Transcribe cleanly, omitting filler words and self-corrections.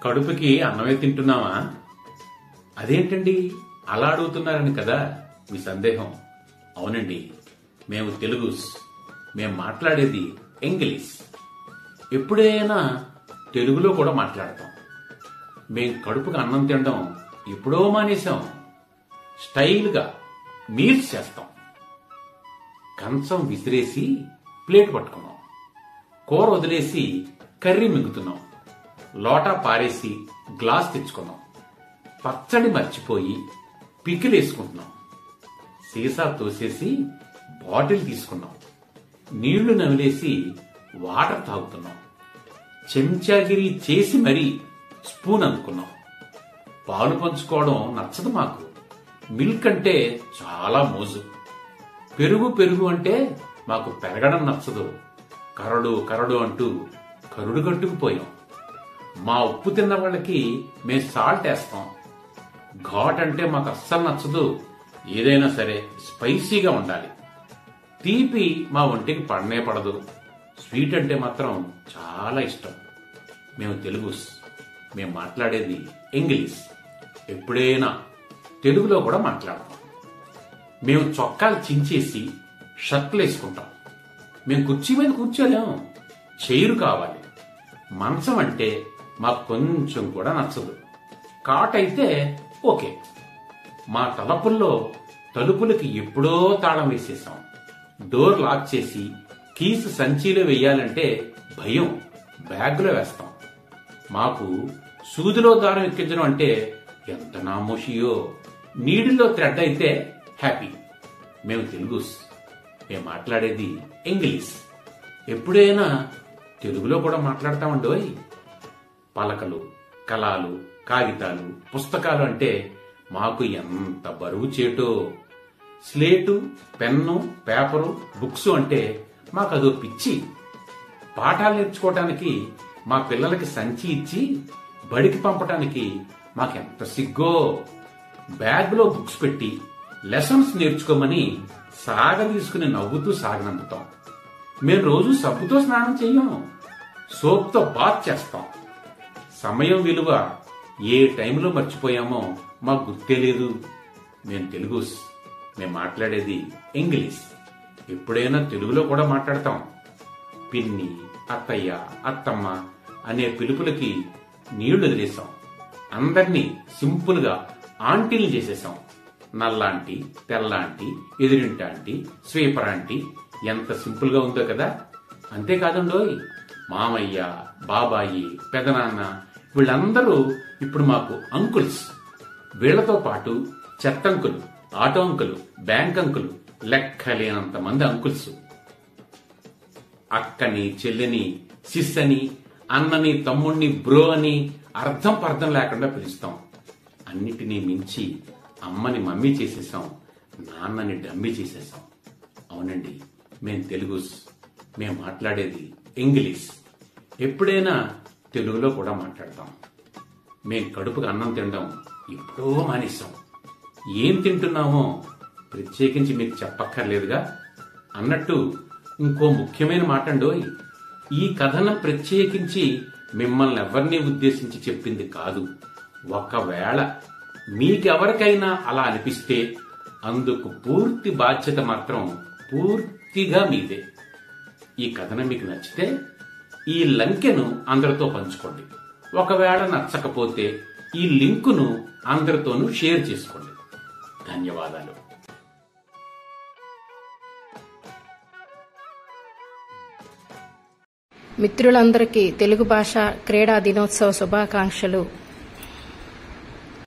కడుపుకి అన్నమే తింటున్నావా? అదేంటండి అలా అడుగుతున్నారని కదా మీ సందేహం. అవునండి, మేము తెలుగుస్, మేము మాట్లాడేది ఇంగ్లీష్. ఎప్పుడైనా తెలుగులో కూడా మాట్లాడతాం. మేం కడుపుకి అన్నం తినడం ఎప్పుడో మానేశాం. స్టైల్గా మీల్స్ చేస్తాం. కంచం విసిరేసి ప్లేట్ పట్టుకున్నాం. కూర వదిలేసి కర్రీ మింగుతున్నాం. లోటా పారేసి గ్లాస్ తెచ్చుకున్నాం. పచ్చడి మర్చిపోయి పికిలేసుకుంటున్నాం. సీసా తోసేసి బాటిల్ తీసుకున్నాం. నీళ్లు నమిలేసి వాటర్ తాగుతున్నాం. చెంచాగిరి చేసి మరీ స్పూన్ అందుకున్నాం. పాలు పంచుకోవడం నచ్చదు మాకు. మిల్క్ అంటే చాలా మోజు. పెరుగు అంటే మాకు పెరగడం నచ్చదు. కరడు కరడు అంటూ కరుడు కట్టుకుపోయాం. మా ఉప్పు తిన్న వాళ్ళకి మేం సాల్ట్ వేస్తాం. ఘాట్ అంటే మాకు అస్సలు నచ్చదు. ఏదైనా సరే స్పైసీగా ఉండాలి. తీపి మా ఒంటికి పడనే పడదు. స్వీట్ అంటే మాత్రం చాలా ఇష్టం. మేము తెలుగుస్, మేము మాట్లాడేది ఇంగ్లీష్. ఎప్పుడైనా తెలుగులో కూడా మాట్లాడతాం. మేము చొక్కాలు చించేసి షర్ట్లు వేసుకుంటాం. మేము కుర్చీ మీద కూర్చోలేము, చైరు కావాలి. మంచం అంటే మాకు కొంచెం కూడా నచ్చదు. కాట్ అయితే ఓకే. మా తలుపుల్లో తలుపులకి ఎప్పుడో తాళం వేసేసాం. డోర్ లాక్ చేసి కీస్ సంచిలో వెయ్యాలంటే భయం, బ్యాగ్లో వేస్తాం. మాకు సూదిలో దారం ఎక్కించడం అంటే ఎంత నామోషియో. నీడిలో థ్రెడ్ అయితే హ్యాపీ. మేము తెలుగుస్, మేము మాట్లాడేది ఇంగ్లీష్. ఎప్పుడైనా తెలుగులో కూడా మాట్లాడతామండోయ్. పలకలు, కలాలు, కాగితాలు, పుస్తకాలు అంటే మాకు ఎంత బరువు చేటో. స్లేటు, పెన్ను, పేపరు, బుక్స్ అంటే మాకు అదో పిచ్చి. పాఠాలు నేర్చుకోవటానికి మా పిల్లలకి సంచి ఇచ్చి బడికి పంపటానికి మాకెంత సిగ్గో. బ్యాగ్లో బుక్స్ పెట్టి లెసన్స్ నేర్చుకోమని సాగదీసుకుని నవ్వుతూ సాగనందుతాం. మేము రోజు సబ్బుతో స్నానం చెయ్యం, సోప్తో బాత్ చేస్తాం. సమయం విలువ ఏ టైంలో మర్చిపోయామో మాకు గుర్తే లేదు. మేము తెలుగుస్, మేము మాట్లాడేది ఇంగ్లీష్. ఎప్పుడైనా తెలుగులో కూడా మాట్లాడతాం. పిన్ని, అత్తయ్య, అత్తమ్మ అనే పిలుపులకి నీళ్లు వదిలేసాం. అందర్నీ సింపుల్ గా ఆంటీలు చేసేసాం. నల్లాంటి, తెల్లాంటి, ఎదురింటాంటి, స్వీపర్ ఆంటీ ఎంత సింపుల్ గా ఉందో కదా. అంతేకాదండోయ్, మామయ్య, బాబాయి, పెదనాన్న వీళ్ళందరూ ఇప్పుడు మాకు అంకుల్స్. వీళ్లతో పాటు చెత్తంకులు, ఆటో అంకులు, బ్యాంక్ అంకులు, లెక్కలేనంత మంది అంకుల్స్. అక్కని, చెల్లిని సిస్ అని, అన్నని, తమ్ముణ్ణి బ్రో అని అర్థం పర్థం లేకుండా పిలుస్తాం. అన్నిటినీ మించి అమ్మని మమ్మీ చేసేసాం, నాన్నని డమ్మీ చేసేసాం. అవునండి, మేం తెలుగుస్, మేం మాట్లాడేది ఇంగ్లీష్. ఎప్పుడైనా తెలుగులో కూడా మాట్లాడతాం. మేం కడుపుకి అన్నం తినడం ఎప్పుడో మానేశాం. ఏం తింటున్నామో ప్రత్యేకించి మీకు చెప్పక్కర్లేదుగా. అన్నట్టు ఇంకో ముఖ్యమైన మాట అండోయ్. ఈ కథనం ప్రత్యేకించి మిమ్మల్ని ఎవరిని ఉద్దేశించి చెప్పింది కాదు. ఒకవేళ మీకెవరికైనా అలా అనిపిస్తే అందుకు పూర్తి బాధ్యత మాత్రం పూర్తిగా మీదే. ఈ కథనం మీకు నచ్చితే ఈ లంకెను అందరితో పంచుకోండి. ఒకవేళ నచ్చకపోతే ఈ లింకును అందరితోనూ షేర్ చేసుకోండి. ధన్యవాదాలు. మిత్రులందరికీ తెలుగు భాష క్రీడా దినోత్సవ శుభాకాంక్షలు.